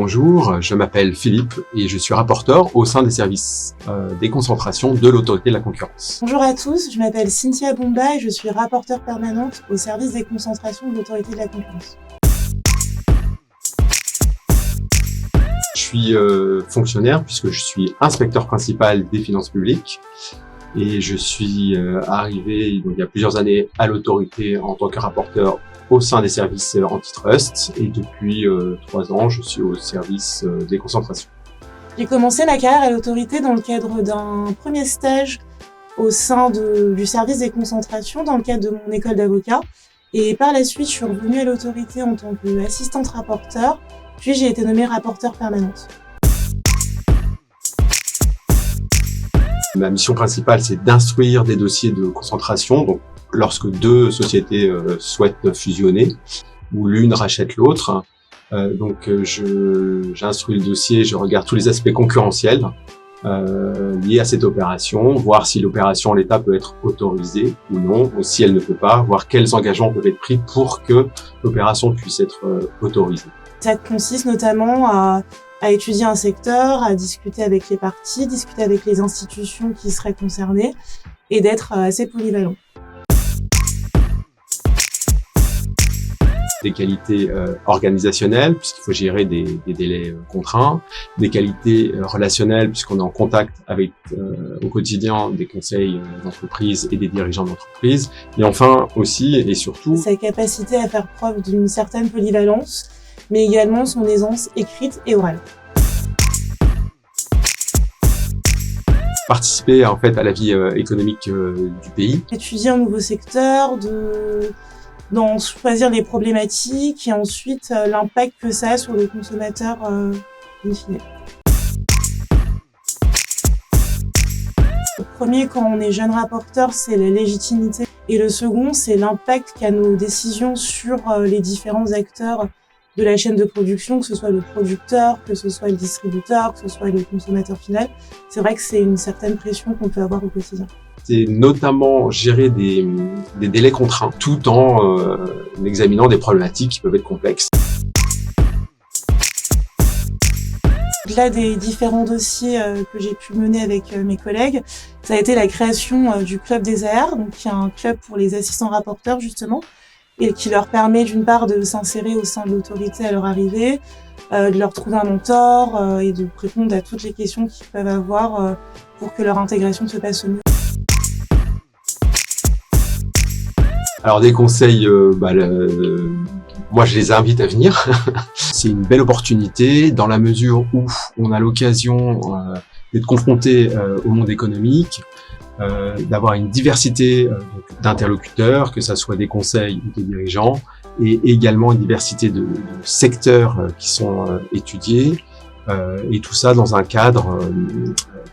Bonjour, je m'appelle Philippe et je suis rapporteur au sein des services déconcentration de l'autorité de la concurrence. Bonjour à tous, je m'appelle Cynthia Bomba et je suis rapporteure permanente au service déconcentration de l'autorité de la concurrence. Je suis fonctionnaire puisque je suis inspecteur principal des finances publiques et je suis arrivé donc, il y a plusieurs années à l'autorité en tant que rapporteur au sein des services antitrust et depuis 3 ans, je suis au service déconcentration. J'ai commencé ma carrière à l'autorité dans le cadre d'un premier stage au sein du service déconcentration dans le cadre de mon école d'avocat. Et par la suite, je suis revenue à l'autorité en tant qu'assistante rapporteur, puis j'ai été nommée rapporteure permanente. Ma mission principale, c'est d'instruire des dossiers de concentration. Donc, lorsque 2 sociétés souhaitent fusionner ou l'une rachète l'autre, j'instruis le dossier, je regarde tous les aspects concurrentiels liés à cette opération, voir si l'opération en l'état peut être autorisée ou non, ou si elle ne peut pas, voir quels engagements peuvent être pris pour que l'opération puisse être autorisée. Ça consiste notamment à étudier un secteur, à discuter avec les parties, discuter avec les institutions qui seraient concernées et d'être assez polyvalent. Des qualités organisationnelles, puisqu'il faut gérer des délais contraints, des qualités relationnelles, puisqu'on est en contact avec au quotidien des conseils d'entreprise et des dirigeants d'entreprise, et enfin aussi et surtout sa capacité à faire preuve d'une certaine polyvalence, mais également son aisance écrite et orale. Participer en fait à la vie économique du pays. Étudier un nouveau secteur, d'en choisir les problématiques et ensuite l'impact que ça a sur le consommateur in fine. Le premier, quand on est jeune rapporteur, c'est la légitimité. Et le second, c'est l'impact qu'a nos décisions sur les différents acteurs de la chaîne de production, que ce soit le producteur, que ce soit le distributeur, que ce soit le consommateur final. C'est vrai que c'est une certaine pression qu'on peut avoir au quotidien. C'est notamment gérer des délais contraints tout en examinant des problématiques qui peuvent être complexes. Au-delà des différents dossiers que j'ai pu mener avec mes collègues, ça a été la création du club des AR, donc qui est un club pour les assistants rapporteurs justement, et qui leur permet d'une part de s'insérer au sein de l'autorité à leur arrivée, de leur trouver un mentor et de répondre à toutes les questions qu'ils peuvent avoir pour que leur intégration se passe au mieux. Alors des conseils, moi je les invite à venir. C'est une belle opportunité dans la mesure où on a l'occasion d'être confronté au monde économique, d'avoir une diversité d'interlocuteurs, que ça soit des conseils ou des dirigeants, et également une diversité de secteurs qui sont étudiés, et tout ça dans un cadre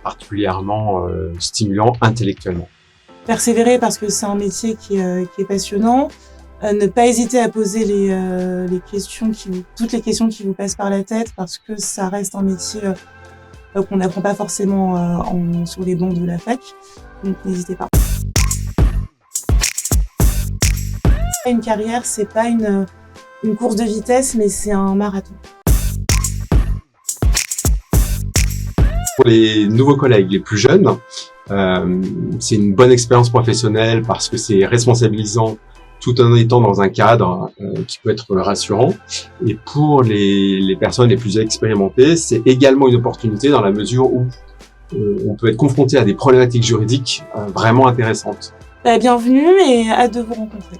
particulièrement stimulant intellectuellement. Persévérer parce que c'est un métier qui est passionnant. Ne pas hésiter à poser toutes les questions qui vous passent par la tête parce que ça reste un métier qu'on n'apprend pas forcément sur les bancs de la fac. Donc n'hésitez pas. Une carrière, c'est pas une course de vitesse, mais c'est un marathon. Pour les nouveaux collègues, les plus jeunes, c'est une bonne expérience professionnelle parce que c'est responsabilisant tout en étant dans un cadre qui peut être rassurant. Et pour les personnes les plus expérimentées, c'est également une opportunité dans la mesure où on peut être confronté à des problématiques juridiques vraiment intéressantes. Bienvenue et hâte de vous rencontrer.